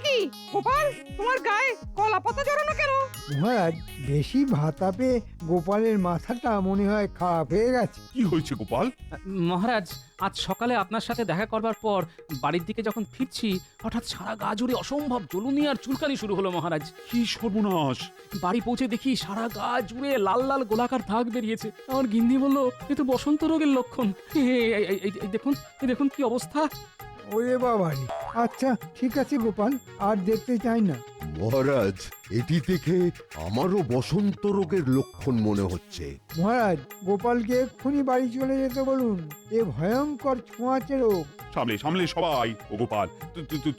কি গোপাল, তোমার গায়ে কলা পাতা জড়ানো কেন? মহারাজ, বেশি ভাতা পেয়ে গোপালের মাথাটা মনে হয় খারাপ হয়ে গেছে। কি হয়েছে গোপাল? মহারাজ, আজ সকালে আপনার সাথে দেখা করবার পর বাড়ির দিকে যখন ফিরছি হঠাৎ সারা গা জুড়ে অসম্ভব জ্বলুনি আর চুলকানি শুরু হলো মহারাজ। কি সর্বনাশ! বাড়ি পৌঁছে দেখি সারা গা জুড়ে লাল লাল গোলাকার দাগ বেরিয়েছে। আমার গিন্নি বলল এ তো বসন্ত রোগের লক্ষণ। এই দেখুন, এই দেখুন কি অবস্থা। ওরে বাবারে! আচ্ছা ঠিক আছে গোপাল, আর দেখতে চাই না। মহারাজ, এটি দেখে আমারও বসন্ত রোগের লক্ষণ মনে হচ্ছে। মহারাজ, গোপালকে এক্ষুনি বাড়ি চলে যেতে বলুন। এ ভয়ঙ্কর ছোঁয়াচে রোগ। সামলে সামলে সবাই। ও গোপাল,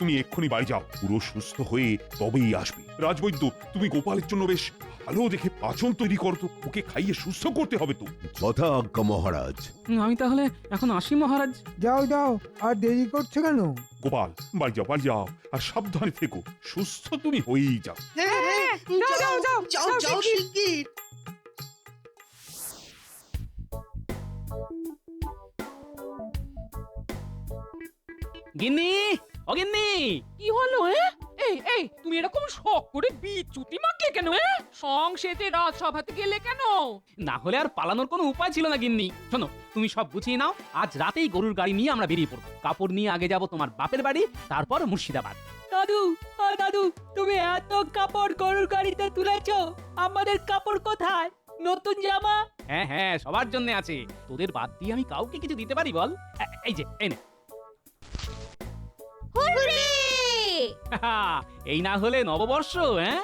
তুমি এক্ষুনি বাড়ি যাও, পুরো সুস্থ হয়ে তবেই আসবে। রাজবৈদ্য, তুমি গোপালের জন্য বেশ ভালো দেখে পাচন তৈরি করো তো, ওকে খাইয়ে সুস্থ করতে হবে তো। যথা আজ্ঞা মহারাজ। আমি তাহলে এখন আসি মহারাজ। যাও যাও, আর দেরি করছো কেন? গোপাল, বাড়ি যাও, বাড়ি যাও, আর সাবধানে থেকো। সুস্থ তুমি হয়েই যাও। হ্যাঁ, যাও যাও যাও যাও যাও শিগগির। গিন্নি, ও গিন্নি। কি হলো? এই এই তুমি এরকম শখ করে বিচ্যুতি মারলে কেন? সংসেতে রাজসভাতে গেলে কেন? না হলে আর পালানোর কোনো উপায় ছিল না গিন্নি। শোনো, তুমি সব গুছিয়ে নাও, আজ রাতেই গরুর গাড়ি নিয়ে আমরা বেরিয়ে পড়বো। কাপড় নিয়ে আগে যাব তোমার বাপের বাড়ি, তারপর মুর্শিদাবাদ। দাদু, দাদু, তুমি এত কাপড় গরুর গাড়িতে তুলেছো, আমাদের কাপড় কোথায়? নতুন জামা? হ্যাঁ হ্যাঁ, সবার জন্য আছে। তোদের বাদ দিয়ে আমি কাউকে কিছু দিতে পারি বল? এই যে, এই নে। এই না হলে নববর্ষ। হ্যাঁ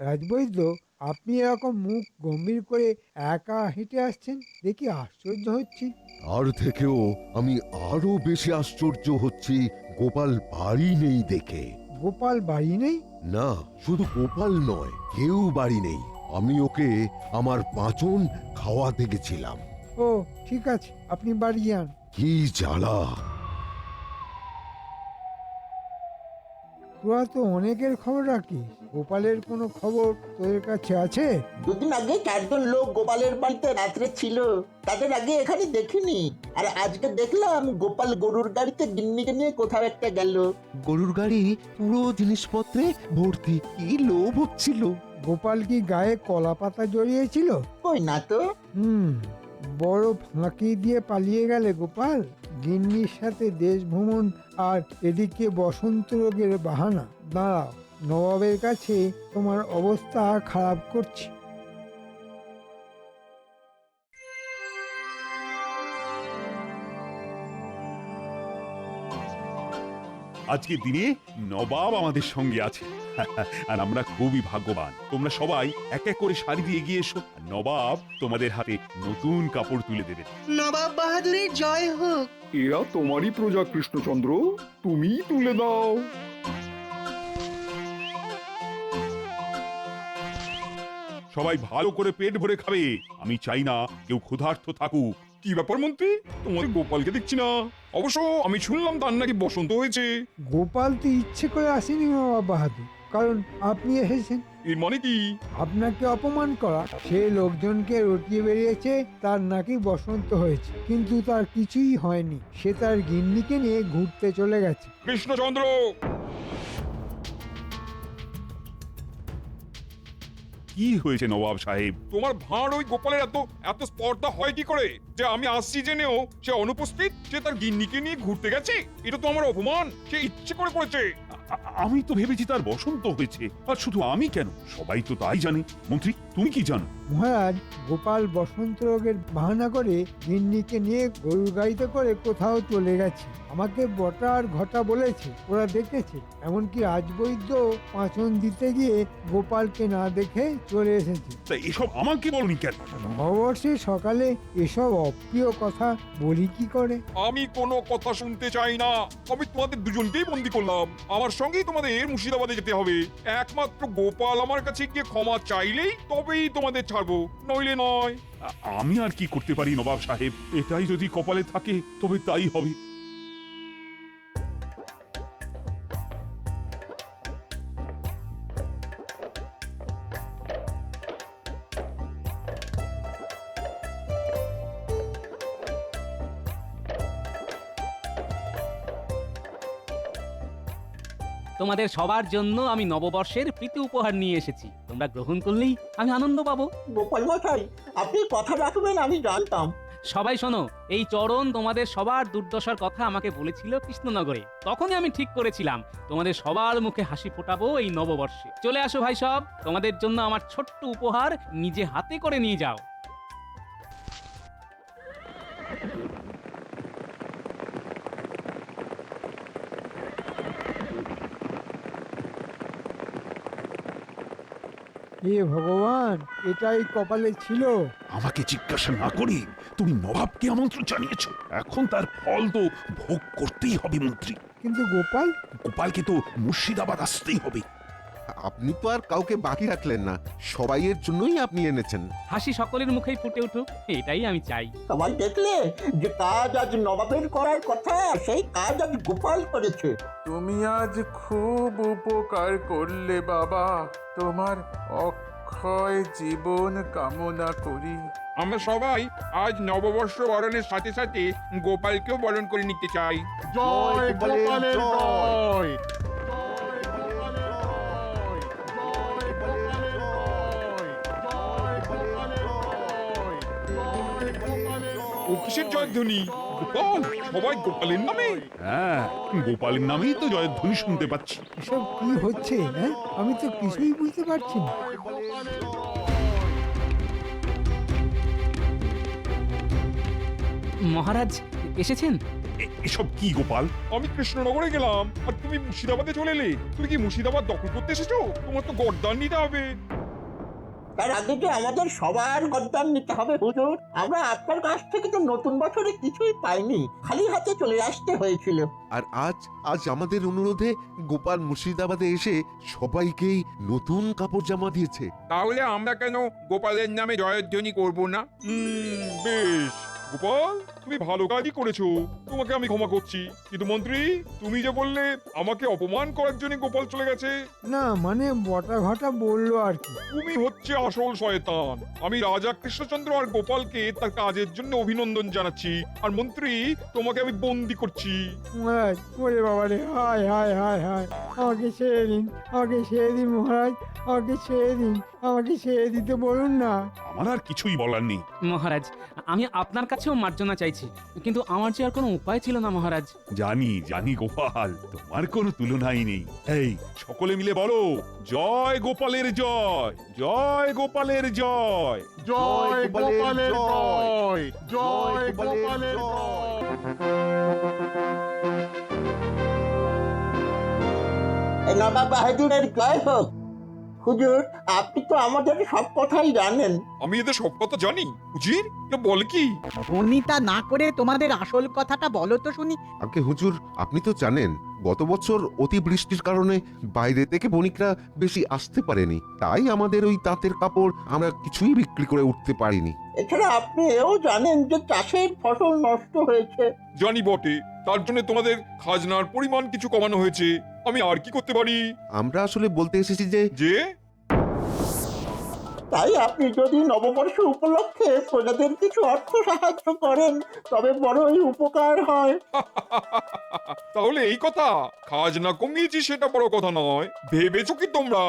রাজবৈদ্য, আপনি এরকম মুখ গম্ভীর করে একা হেঁটে আসছেন দেখি আশ্চর্য হচ্ছি। তার থেকেও আমি আরো বেশি আশ্চর্য হচ্ছি গোপাল বাড়ি নেই দেখে। গোপাল বাড়ি নেই? না, শুধু গোপাল নয়, কেউ বাড়ি নেই। আমি ওকে আমার পাঁচন খাওয়াতে গেছিলাম। ও ঠিক আছে, আপনি বাড়ি যান। কি জ্বালা! তোরা তো অনেকের খবর রাখিস, গোপালের কোনো খবর তোদের কাছে আছে? দুদিন আগে 4 জন লোক গোপালের বাড়িতে রাত্রে ছিল, তাদের আগে এখানে দেখিনি। আর আজকে দেখলাম গোপাল গরুর গাড়িতে গিন্নিকে নিয়ে কোথাও একটা গেল। গরুর গাড়ি পুরো জিনিসপত্রে ভর্তি, কি লোভ হচ্ছিল। গোপাল কি গায়ে কলা পাতা জড়িয়েছিল? কই না তো। বড় ফাঁকি দিয়ে পালিয়ে গেলে গোপাল। গিন্নির সাথে দেশ ভ্রমণ, আর এদিকে বসন্ত রোগের বাহানা। দাঁড়াও, নবাবের কাছে তোমার অবস্থা খারাপ করছি। আজকের দিনে নবাব আমাদের সঙ্গে আছে। আর আমরা খুবই ভাগ্যবান। তোমরা সবাই এক এক করে শাড়ি দিয়ে এগিয়ে এসো, আর নবাব তোমাদের হাতে নতুন কাপড় তুলে দেবেন। নবাব বাহাদুরের জয় হোক। এরা তোমারই প্রজা কৃষ্ণচন্দ্র, তুমিই তুলে দাও। সবাই ভালো করে পেট ভরে খাবে, আমি চাই না কেউ ক্ষুধার্ত থাকুক। কি ব্যাপার মন্ত্রী, তোমার গোপালকে দেখছি না? অবশ্য আমি শুনলাম তার নাকি বসন্ত হয়েছে। গোপাল তো ইচ্ছে করে আসেনি নবাব বাহাদুর, কারণ আপনি এসেছেন। এর মানে কি? আপনাকে অপমান করা, সে লোকজনকে রটিয়ে বেরিয়েছে তার নাকি বসন্ত হয়েছে, কিন্তু তার কিছুই হয়নি। সে তার গিন্নিকে নিয়ে ঘুরতে চলে গেছে। কৃষ্ণচন্দ্র! কি হয়েছে নবাব সাহেব? তোমার ভাঁড় ওই গোপালের এত এত স্পর্ধা হয় কি করে যে আমি আসছি জেনেও সে অনুপস্থিত, সে তার গিন্নিকে নিয়ে ঘুরতে গেছে? এটা তো আমার অপমান, সে ইচ্ছে করে করেছে। আমি তো ভেবেছি তার বসন্ত হয়েছে, আর শুধু আমি কেন, সবাই তো তাই জানে। মন্ত্রী, তুমি কি জানো? মহারাজ, গোপাল বসন্ত রোগের বাহানা করে গিন্নিকে নিয়ে গরুর গাড়িতে করে কোথাও চলে গেছে। আমাকে বটা আর ঘটা বলেছে, ওরা দেখেছে। এমনকি রাজবৈদ্য পাঁচন দিতে গিয়ে গোপালকে না দেখে চলে এসেছে। তা এসব আমাকে বলনি কেন? নববর্ষে সকালে এসব অপ্রিয় কথা বলি কি করে? আমি কোনো কথা শুনতে চাই না। আমি তোমাদের দুজনকেই বন্দি করলাম, আমার সঙ্গেই তোমাদের মুর্শিদাবাদে যেতে হবে। একমাত্র গোপাল আমার কাছে গিয়ে ক্ষমা চাইলেই তবেই তোমাদের ছাড়বো, নইলে নয়। আমি আর কি করতে পারি নবাব সাহেব? এটাই যদি কপালে থাকে তবে তাই হবে। তোমাদের সবার জন্য আমি নববর্ষের প্রীতি উপহার নিয়ে এসেছি, তোমরা গ্রহণ করলেই আমি আনন্দ পাবো। গোপাল মশাই, আপনি কথা রাখবেন আমি জানতাম। সবাই শোনো, এই চরণ তোমাদের সবার দুর্দশার কথা আমাকে বলেছিল কৃষ্ণনগরে। তখনই আমি ঠিক করেছিলাম তোমাদের সবার মুখে হাসি ফোটাবো এই নববর্ষে। চলে আসো ভাই সব, তোমাদের জন্য আমার ছোট্ট উপহার নিজে হাতে করে নিয়ে যাও। হে ভগবান, এটাই কপালে ছিল। আমাকে জিজ্ঞাসা না করে তুমি নবাবকে আমন্ত্রণ জানিয়েছো, এখন তার ফল তো ভোগ করতেই হবে মন্ত্রী। কিন্তু গোপাল, গোপালকে তো মুর্শিদাবাদ আসতেই হবে। আপনি তো আর কাউকে বাকি রাখলেন না, সবাইয়ের জন্যই আপনি এনেছেন। হাসি সকলের মুখেই ফুটে উঠুক, এটাই আমি চাই। সবাই দেখলে যে কাজ আজ নবাবের করার কথা, সেই কাজ আজ গোপাল করেছে। তুমি আজ খুব উপকার করলে বাবা, তোমার অক্ষয় জীবন কামনা করি। আমরা সবাই আজ নববর্ষ বরণের সাথে সাথে গোপালকেও বরণ করে নিতে চাই। জয় গোপালের জয়। ও কিসের জয়ধ্বনি? গোপাল, সবাই গোপালের নামে? হ্যাঁ, গোপালের নামেই তো জয়ধ্বনি শুনতে পাচ্ছি। এসব কি হচ্ছে? হ্যাঁ, আমি তো কিছুই বুঝতে পারছি না। মহারাজ এসেছেন? এসব কি গোপাল? আমি কৃষ্ণনগরে গেলাম আর তুমি মুর্শিদাবাদে চলে এলে। তুমি কি মুর্শিদাবাদ দখল করতে এসেছো? তোমার তো গর্দান নিতে হবে। তার আগে যে আমাদের সবার গদ্দান নিতে হবে হুজুর। আমরা আপনার কাছ থেকে তো নতুন বছরে কিছুই পাইনি, খালি হাতে চলে আসতে হয়েছিল। আর আজ আমাদের অনুরোধে গোপাল মুর্শিদাবাদে এসে সবাইকেই নতুন কাপড় জামা দিয়েছে। তাহলে আমরা কেন গোপালের নামে জয়ধ্বনি করব না? বেশ গোপাল, তুমি ভালো কাজই করেছো, তোমাকে আমি ক্ষমা করছি। কিন্তু মন্ত্রী, তুমি যে বললে আমাকে অপমান করার জন্য গোপাল চলে গেছে। না মানে বটা ঘটা বললো আর কি। তুমি হচ্ছে আসল শয়তান। আমি রাজা কৃষ্ণচন্দ্র আর গোপালকে তার কাজের জন্য অভিনন্দন জানাচ্ছি, আর মন্ত্রী তোমাকে আমি বন্দি করছি। মহারাজ, ওরে বাবা রে, হায় হায় হায় হায়, আমাকে ছেড়ে দিন, আমাকে ছেড়ে দিন মহারাজ, আমাকে ছেড়ে দিন, আমাকে ছেড়ে দিতে বলুন না। আমার আর কিছুই বলার নেই। মহারাজ, আমি আপনার কাছেও মার্জনা চাইছি, কিন্তু আমার যে আর কোনো উপায় ছিল না মহারাজ। জানি জানি গোপাল, তোমার কোনো তুলনাই নেই। এই সকলে মিলে বলো, জয় গোপালের জয়, জয় গোপালের জয়। জয় গোপালের জয়, জয় গোপালের জয়। নবাব বাহাদুরের জয় হোক। হুজুর, আপনি তো আমাদের সব কথাই জানেন। আমি এদের সব কথা জানি। উজির, বল কি? বর্ণিতা না করে তোমাদের আসল কথাটা বলো তো শুনি। আগে হুজুর, আপনি তো জানেন গত বছর অতিবৃষ্টির কারণে বাইরে থেকে বণিকরা বেশি আসতে পারেনি, তাই আমাদের ওই তাঁতের কাপড় আমরা কিছুই বিক্রি করে উঠতে পারিনি। এছাড়া আপনি এও জানেন যে চাষের ফসল নষ্ট হয়েছে। জানি বটে, তার জন্য তোমাদের খাজনার পরিমাণ কিছু কমানো হয়েছে। আমি আর কি করতে পারি? আমরা আসলে বলতে এসেছি যে তাই আপনি যদি নববর্ষ উপলক্ষে প্রজাদের কিছু অর্থ সাহায্য করেন তবে বড়ই উপকার হয়। তাহলে এই কথা, খাজনা কমিয়েছি সেটা বড় কথা নয়, ভেবেছো কি তোমরা?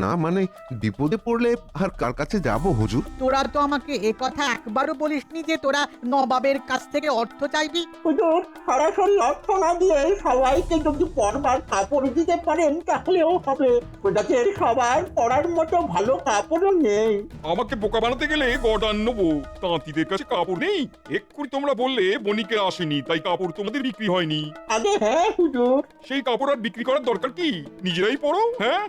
না মানে বিপদে পড়লে আর কার কাছে যাব হুজুর? তোরা তো আমাকে এ কথা একবারও বলিসনি যে তোরা নবাবের কাছ থেকে অর্থ চাইবি। হুজুর, সরাসরি অর্থ না দিয়ে সবাইকে যদি পরবার কাপড় দিতে পারেন তাহলেও হবে। প্রজাদের সবার পরার মতো ভালো কাপড়ও নেই। আমাকে বোকা বানাতে গেলে গর্দান নেবো। তাঁতিদের কাছে কাপড় নেই? এক্ষুনি তোমরা বললে বণিকেরা আসেনি তাই কাপড় তোমাদের বিক্রি হয়নি। আগে হ্যাঁ হুজুর। সেই কাপড় আর বিক্রি করার দরকার কি? নিজেরাই পরো। হ্যাঁ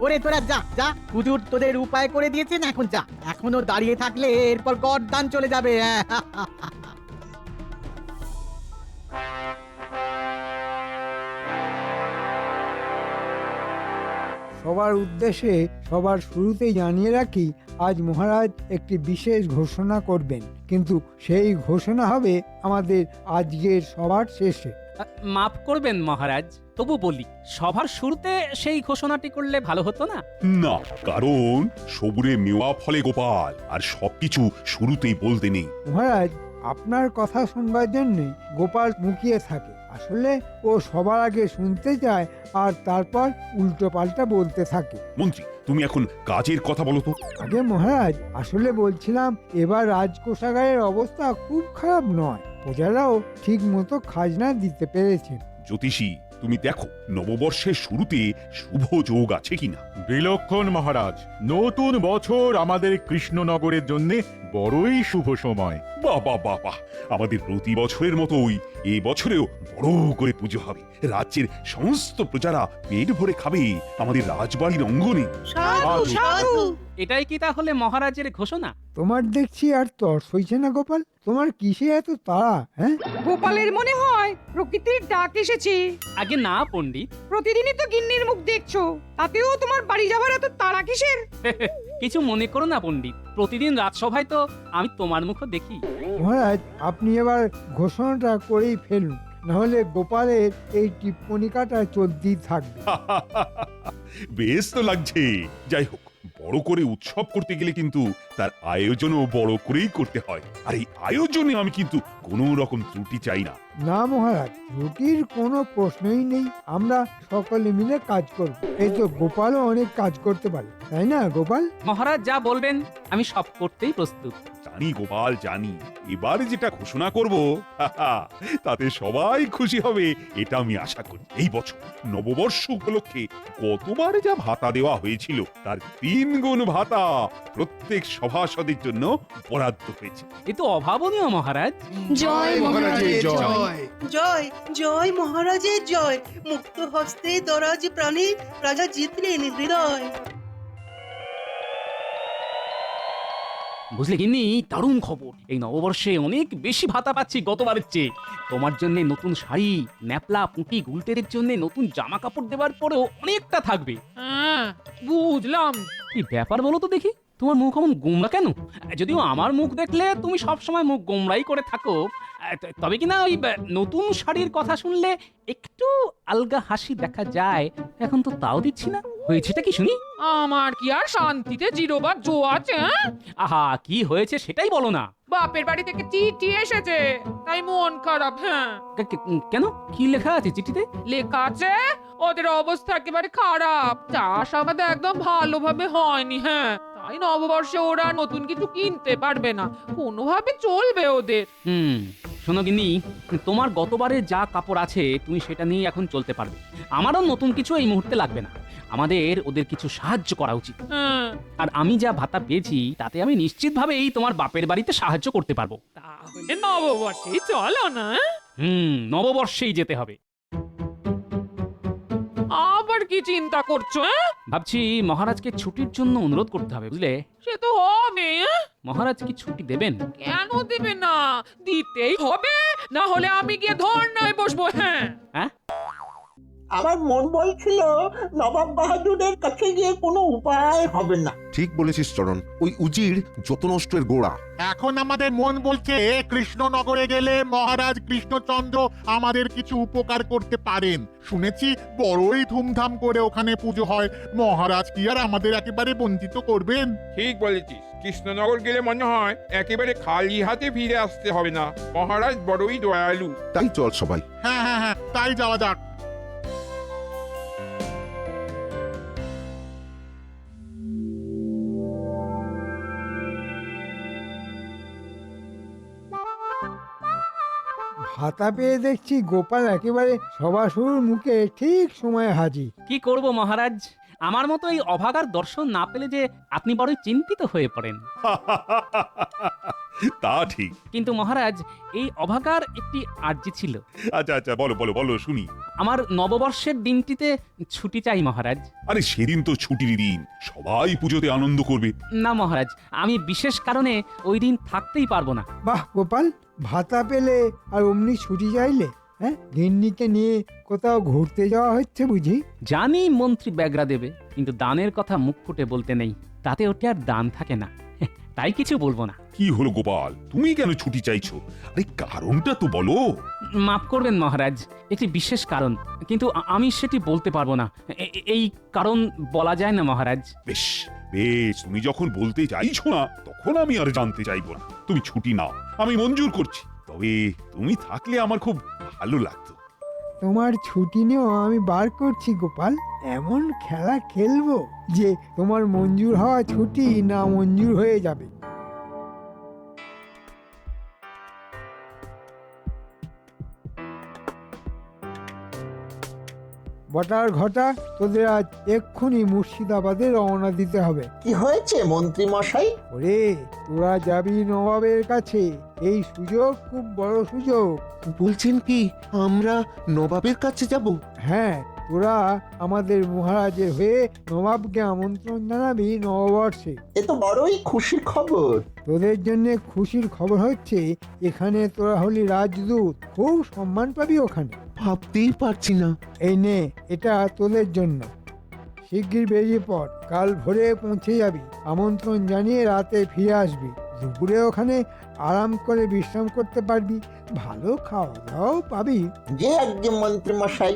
ওরে তোরা যা যা, হুজুর তোদের উপায় করে দিয়েছেন, এখন যা। এখনো দাঁড়িয়ে থাকলে এরপর গর্দান চলে যাবে। সবার উদ্দেশ্যে সবার শুরুতেই জানিয়ে রাখি, আজ মহারাজ একটি বিশেষ ঘোষণা করবেন, কিন্তু সেই ঘোষণা হবে আমাদের আজকের সবার শেষে। মাফ করবেন মহারাজ, তবু বলি, সবার শুরুতে সেই ঘোষণাটি করলে ভালো হতো না? না, কারণ সবুরে মেওয়া ফলে গোপাল, আর সবকিছু শুরুতেই বলতে নেই। মহারাজ, আপনার কথা শুনবার জন্য গোপাল মুখিয়ে থাকে, আসলে ও সবার আগে শুনতে চায় আর তারপর উল্টো পাল্টা বলতে থাকে। মন্ত্রী তুমি এখন কাজের কথা বলো তো। আগে মহারাজ, আসলে বলছিলাম এবার রাজকোষাগারের অবস্থা খুব খারাপ নয়, প্রজারাও ঠিক মতো খাজনা দিতে পেরেছে। জ্যোতিষী তুমি দেখো নববর্ষের শুরুতে শুভ যোগ আছে কিনা। বিলক্ষণ মহারাজ, নতুন বছর আমাদের কৃষ্ণনগরের জন্য বড়ই শুভ সময়। বাহ বাহ বাহ বাহ, আমাদের প্রতি বছরের মতোই এই বছরেও বড় করে পুজো হবে। রাজ্যের সমস্ত প্রজারা পেট ভরে খাবে আমাদের রাজবাড়ির অঙ্গনে। এটাই কি তাহলে মহারাজের ঘোষণা? তোমার দেখছি আর তর্স হইছে না গোপাল, তোমার কিসে এত তাড়া? হ্যাঁ, গোপালের মনে হয় প্রকৃতির ডাক এসেছে। আগে না পণ্ডিত, প্রতিদিনই তো গিন্নির মুখ দেখছো, তাতেও তোমার বাড়ি যাবার এত তাড়া কিসের? কিছু মনে করো না পণ্ডিত, প্রতিদিন রাজসভায় তো আমি তোমার মুখও দেখি। মহারাজ আপনি এবার ঘোষণাটা করেই ফেলুন, নাহলে গোপালের এই টিপ্পনিকাটা চলতেই থাকবে। বেশ তো লাগছে। যাই হোক, বড় করে উৎসব করতে গেলে কিন্তু তার আয়োজনও বড় করেই করতে হয়। আর এই আয়োজনে আমি কিন্তু কোনো রকম ত্রুটি চাই না। না মহারাজ, রুটির কোনো প্রশ্নই নেই, আমরা সকলে মিলে কাজ করব। এই তো গোপালও অনেক কাজ করতে পারে, তাই না গোপাল? মহারাজ যা বলবেন আমি সব করতেই প্রস্তুত। জানি গোপাল জানি, এবার যেটা ঘোষণা করব তাতে সবাই খুশি হবে এটা আমি আশা করি। এই বছর নববর্ষ উপলক্ষে গতবার যা ভাতা দেওয়া হয়েছিল তার 3 গুণ ভাতা প্রত্যেক সভাসদের জন্য বরাদ্দ হয়েছে। এ তো অভাবনীয় মহারাজ। জয় মহারাজের জয়। জয় জয় মহারাজের জয়। মুক্ত হস্তে দরাজ প্রাণে রাজা জিতলেন হৃদয়। বুঝলে গিন্নি, দারুণ খবর, এই নববর্ষে অনেক বেশি ভাতা পাচ্ছি গতবারের চেয়ে। তোমার জন্য নতুন শাড়ি, ন্যাপলা, পুঁটি, গুলটেদের জন্য নতুন জামা কাপড় দেওয়ার পরেও অনেকটা থাকবে। হ্যাঁ বুঝলাম। কি ব্যাপার বলো তো দেখি, তোমার মুখ এমন গোমরা কেন? যদিও আমার মুখ দেখলে তুমি সব সময় মুখ গোমরাই করে থাকো, তবে কিনা ওই নতুন শাড়ির কথা শুনলে একটু আলগা হাসি দেখা যায়। এখন তো তাও দিচ্ছি না, হয়েছেটা কি শুনি? আমার কি আর শান্তিতে জিরোবার জো আছে? আহা, কি হয়েছে সেটাই বলো না। বাপের বাড়ি থেকে চিঠি এসেছে, তাই মন খারাপ। হ্যাঁ। কেন, কি লেখা আছে চিঠিতে? লেখা আছে ওদের অবস্থা একেবারে খারাপ, চাষাবাদ একদম ভালোভাবে হয়নি। হ্যাঁ, তাই নববর্ষে ওরা নতুন কিছু কিনতে পারবে না, কোনোভাবে চলবে ওদের। শোনো গিন্নি, তোমার গতবারে যা কাপড় আছে তুমি সেটা নিয়ে এখন চলতে পারবে। আমারও নতুন কিছু এই মুহূর্তে লাগবে না, আমাদের ওদের কিছু সাহায্য করা উচিত। আর আমি যা ভাতা পেয়েছি তাতে আমি নিশ্চিতভাবেই তোমার বাপের বাড়িতে সাহায্য করতে পারবো। তাহলে নববর্ষেই চলো না? নববর্ষেই যেতে হবে। আবার কি চিন্তা করছো? ভাবছি মহারাজকে ছুটির জন্য অনুরোধ করতে হবে, বুঝলে? সে তো হবে। মহারাজ কি ছুটি দেবেন? কেন দেবে না, দিতেই হবে, না হলে আমি গিয়ে ধর্নায় বসবো। হ্যাঁ। আমার মন বলছিল নবাব বাহাদুরের কাছে গিয়ে কোনো উপায় হবে না। ঠিক বলেছিস চরণ, ওই উজির যত নষ্টের গোড়া। এখন আমাদের মন বলছে কৃষ্ণনগরে গেলে মহারাজ কৃষ্ণচন্দ্র আমাদের কিছু উপকার করতে পারেন। শুনেছি বড়ই ধুমধাম করে ওখানে পুজো হয়, মহারাজ কি আর আমাদের একেবারে বঞ্চিত করবেন? ঠিক বলেছিস, কৃষ্ণনগর গেলে মনে হয় একেবারে খালি হাতে ফিরে আসতে হবে না। মহারাজ বড়ই দয়ালু। তাই চল সবাই। হ্যাঁ হ্যাঁ হ্যাঁ, তাই যাওয়া যাক। ভাতা পেয়ে দেখছি গোপাল একেবারে সভা শুরুর মুখে ঠিক সময়ে হাজির। কি করব মহারাজ, আমার মতো এই অভাগার দর্শন না পেলে যে আপনি বড়ই চিন্তিত হয়ে পড়েন। তা ঠিক। কিন্তু মহারাজ, এই অভাগার একটি আর্জি ছিল। আচ্ছা আচ্ছা, বলো বলো বলো শুনি। আমার নববর্ষের দিনটিতে ছুটি চাই মহারাজ। আরে সেদিন তো ছুটির দিন, সবাই পুজোতে আনন্দ করবে। না মহারাজ, আমি বিশেষ কারণে ওই দিন থাকতেই পারবো না। বাহ গোপাল, ভাতা পেলে আর অমনি ছুটি চাইলে? হ্যাঁ, গিন্নিকে নিয়ে কোথাও ঘুরতে যাওয়া হচ্ছে বুঝি? জানি মন্ত্রী ব্যাগরা দেবে, কিন্তু দানের কথা মুখ ফুটে বলতে নেই, তাতে ওটা আর দান থাকে না, তাই কিছু বলবো না। কি হলো গোপাল, তুমি কেন ছুটি চাইছো? আরে কারণটা তো বলো। মাফ করবেন মহারাজ, একটি বিশেষ কারণ, কিন্তু আমি সেটি বলতে পারবো না। এই কারণ বলা যায় না মহারাজ। বেশ বেশ, তুমি যখন বলতে চাইছো না তখন আমি আর জানতে চাইবো না। তুমি ছুটি নাও, আমি মঞ্জুর করছি, তবে তুমি থাকলে আমার খুব ভালো লাগতো। তোমার ছুটি নিয়েও আমি বার করছি গোপাল। এমন খেলা খেলবো যে তোমার মঞ্জুর হওয়া ছুটি না মঞ্জুর হয়ে যাবে। বটার ঘটা, তোদের আজ এক্ষুনি মুর্শিদাবাদে রওনা দিতে হবে। কি হয়েছে মন্ত্রী মশাই? ওরে, তোরা যাবি নবাবের কাছে। এই সুযোগ খুব বড় সুযোগ। বলছেন কি আমরা নবাবের কাছে যাব? হ্যাঁ, তোরা আমাদের মহারাজের হয়ে নবাবকে আমন্ত্রণ জানাবি নববর্ষে। এ তো বড়ই খুশির খবর। তোদের জন্য খুশির খবর হচ্ছে এখানে তোরা হলি রাজদূত, খুব সম্মান পাবি ওখানে। ভাবতেই পারছি না। এই নে, এটা তোদের জন্য। শিগগির বেরিয়ে পড়, কাল ভোরে পৌঁছে যাবি। আমন্ত্রণ জানিয়ে রাতে ফিরে আসবি। দুপুরে ওখানে আরাম করে বিশ্রাম করতে পারবি, ভালো খাওয়া দাওয়াও পাবি। যে একজন মন্ত্রী মশাই।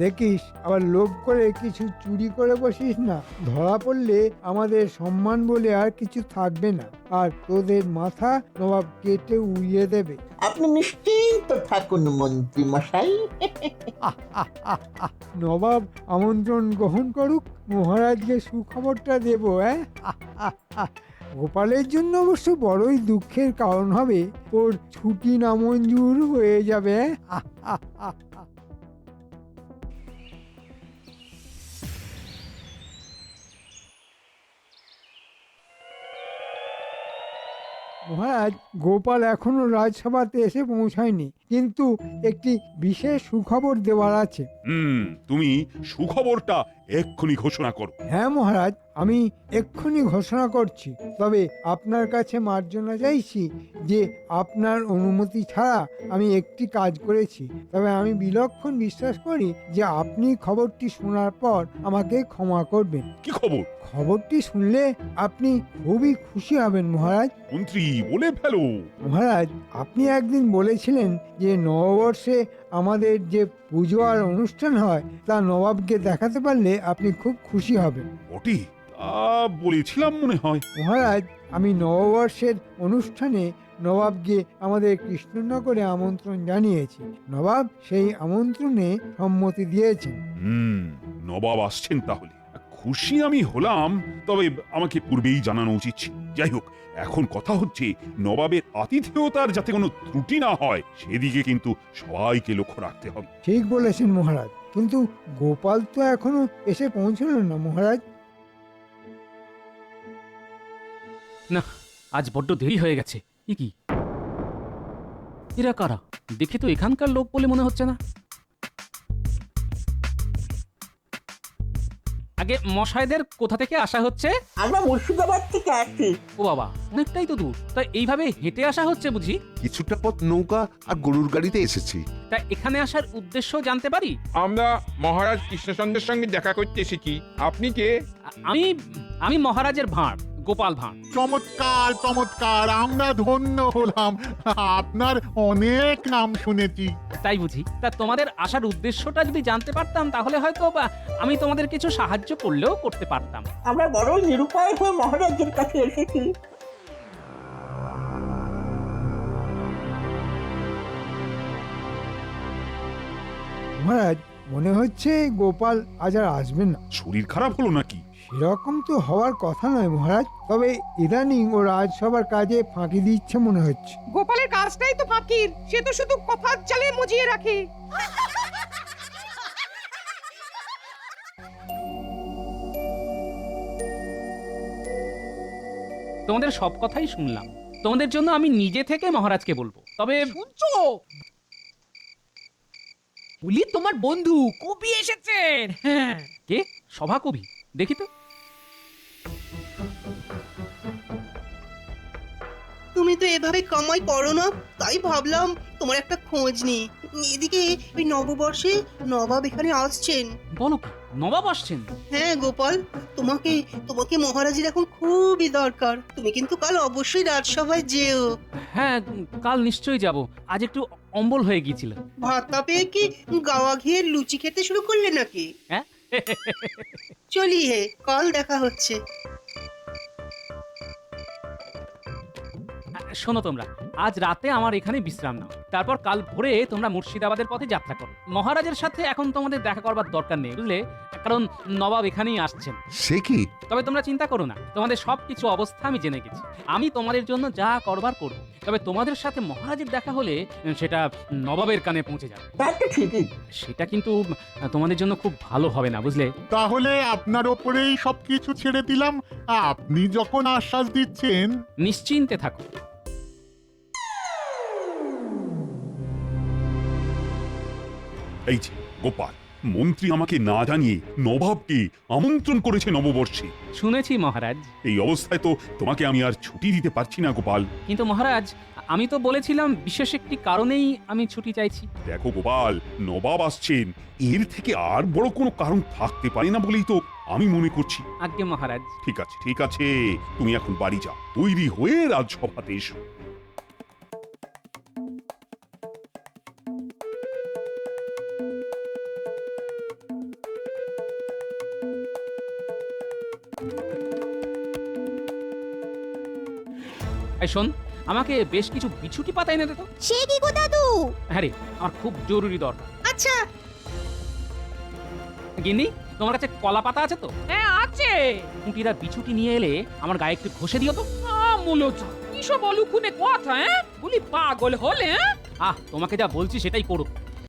দেখিস আবার লোভ করে কিছু চুরি করে বসিস না। ধরা পড়লে আমাদের সম্মান বলে আর কিছু থাকবে না, আর তোদের মাথা নবাব কেটে উড়িয়ে দেবে। আপনি নিশ্চিন্ত থাকুন মন্ত্রী মশাই। নবাব আমন্ত্রণ গ্রহণ করুক, মহারাজকে সুখবরটা দেব। গোপালের জন্য অবশ্য বড়ই দুঃখের কারণ হবে, ওর ছুটি নামঞ্জুর হয়ে যাবে। মহারাজ, গোপাল এখনো রাজসভাতে এসে পৌঁছায়নি, কিন্তু একটি বিশেষ সুখবর দেওয়ার আছে। তুমি সুখবরটা এক্ষুনি ঘোষণা করো। হ্যাঁ মহারাজ, আমি এক্ষুনি ঘোষণা করছি। তবে আপনার কাছে মার্জনা চাইছি যে আপনার অনুমতি ছাড়া আমি একটি কাজ করেছি। তবে আমি বিলক্ষণ বিশ্বাস করি যে আপনি খবরটি শোনার পর আমাকে ক্ষমা করবেন। কি খবর? খবরটি শুনলে আপনি খুবই খুশি হবেন মহারাজ। মন্ত্রী বলে ফেলো। মহারাজ, আপনি একদিন বলেছিলেন যে নববর্ষে আমাদের যে পুজো আর অনুষ্ঠান হয় তা নবাবকে দেখাতে পারলে আপনি খুব খুশি হবেন। ওটি বলেছিলাম মনে হয়। মহারাজ, আমি নববর্ষের অনুষ্ঠানে নবাবকে আমাদের কৃষ্ণনগরে আমন্ত্রণ জানিয়েছি। নবাব সেই আমন্ত্রণে সম্মতি দিয়েছেন। নবাব আসছেন তাহলে। খুশি আমি হলাম, তবে আমাকে পূর্বেই জানানো উচিত ছিল। যাই হোক, এখন কথা হচ্ছে নবাবের আতিথেয়তার যাতে কোনো ত্রুটি না হয় সেদিকে কিন্তু সবাইকে লক্ষ্য রাখতে হবে। ঠিক বলেছেন মহারাজ, কিন্তু গোপাল তো এখনো এসে পৌঁছল না মহারাজ। না, আজ বড্ড দেরি হয়ে গেছে। কি এরা কারা? দেখে তো এখানকার লোক বলে মনে হচ্ছে না। আগে মশাইদের কোথা থেকে আসা হচ্ছে? আমরা মুর্শিদাবাদ থেকে আসছি। ও বাবা, অনেকটাই তো দূর। তা এইভাবে হেঁটে আসা হচ্ছে বুঝি? কিছুটা পথ নৌকা আর গরুর গাড়িতে এসেছি। তা এখানে আসার উদ্দেশ্য জানতে পারি? আমরা মহারাজ কৃষ্ণচন্দ্রের সঙ্গে দেখা করতে এসেছি। আপনি কে? আমি মহারাজের ভাঁড়, গোপাল ভাঁড়। চমৎকার চমৎকার, আমরা ধন্য হলাম। আপনার অনেক নাম শুনেছি। তাই বুঝি? তা তোমাদের আসার উদ্দেশ্যটা যদি জানতে পারতাম তাহলে হয়তো আমি তোমাদের কিছু সাহায্য করলেও করতে পারতাম। আমরা বড় নিরুপায় হয়ে মহারাজের কাছে এসেছি। মহারাজ, মনে হচ্ছে গোপাল আজ আর আসবেন না। শরীর খারাপ হলো নাকি? সেরকম তো হওয়ার কথা নয় মহারাজ, তবে ইদানিং ও রাজসভার কাজে ফাঁকি দিচ্ছে মনে হচ্ছে। গোপালের কাজটাই তো ফাঁকির, সে তো শুধু কথার চালে মজিয়ে রাখে। তোমাদের সব কথাই শুনলাম। তোমাদের জন্য আমি নিজে থেকে মহারাজকে বলবো। তবে শুনছো? বলি তোমার বন্ধু কবি এসেছেন। হ্যাঁ। কে? সভা কবি? দেখি তো। তুমি তো এভাবে কামাই করো না, তাই ভাবলাম তোমার একটা খোঁজ নেই। এদিকে ওই নববর্ষে নবাব এখানে আসছেন। বলো কি, নবাব আসছেন? হ্যাঁ গোপাল, তোমাকে তোমাকে মহারাজের এখন খুবই দরকার। তুমি কিন্তু কাল অবশ্যই রাজসভায় যেও। হ্যাঁ, কাল নিশ্চয়ই যাব। আজ একটু অম্বল হয়ে গিয়েছিল। ভাত না পেয়ে কি গাওয়া ঘিয়ের লুচি খেতে শুরু করলে নাকি? হ্যাঁ। চলি হে, কাল দেখা হচ্ছে। শোনো তোমরা, আজ রাতে আমার এখানে বিশ্রাম নাও, তারপর কাল ভোরে তোমরা মুর্শিদাবাদের পথে যাত্রা করো। মহারাজের সাথে এখন তোমাদের দেখা করবার দরকার নেই, বুঝলে, কারণ নবাব এখানেই আসছেন। সে কি? তবে তোমরা চিন্তা করো না, তোমাদের সবকিছু অবস্থা আমি জেনে গেছি। আমি তোমাদের জন্য যা করবার করব, তবে তোমাদের সাথে মহারাজের দেখা হলে সেটা নবাবের কানে পৌঁছে যাবে। তা তো ঠিকই। সেটা কিন্তু তোমাদের জন্য খুব ভালো হবে না, বুঝলে। তাহলে আপনার ওপরেই সবকিছু ছেড়ে দিলাম। আপনি যখন আশ্বাস দিচ্ছেন। নিশ্চিন্তে থাকো। এই যে গোপাল, মন্ত্রী আমাকে না জানিয়ে নবাবকে আমন্ত্রণ করেছে নববর্ষে। শুনেছি মহারাজ। এই অবস্থায় তো তোমাকে আমি আর ছুটি দিতে পারছি না গোপাল। কিন্তু মহারাজ, আমি তো বলেছিলাম বিশেষ একটি কারণেই আমি ছুটি চাইছি। দেখো গোপাল, নবাব আসছেন, এর থেকে আর বড় কোনো কারণ থাকতে পারে না বলেই তো আমি মনে করছি। আজ্ঞে মহারাজ। ঠিক আছে ঠিক আছে, তুমি এখন বাড়ি যাও, তৈরি হয়ে রাজসভাতে এসো। এই শোন, আমাকে বেশ কিছু বিছুটি পাতা এনে দে তো। সে কি গো দাদু? হ্যাঁ রে, আমার খুব জরুরি দরকার। আচ্ছা। গিন্নি, তোমার কাছে কলা পাতা আছে তো? হ্যাঁ আছে। খুঁটিরা বিছুটি নিয়ে এলে আমার গায়ে একটু ঘষে দিও তো। মূলত কিসব অলুকুনে কথা, হ্যাঁ? বলি পাগল হলে, হ্যাঁ? তোমাকে যা বলছি সেটাই করো।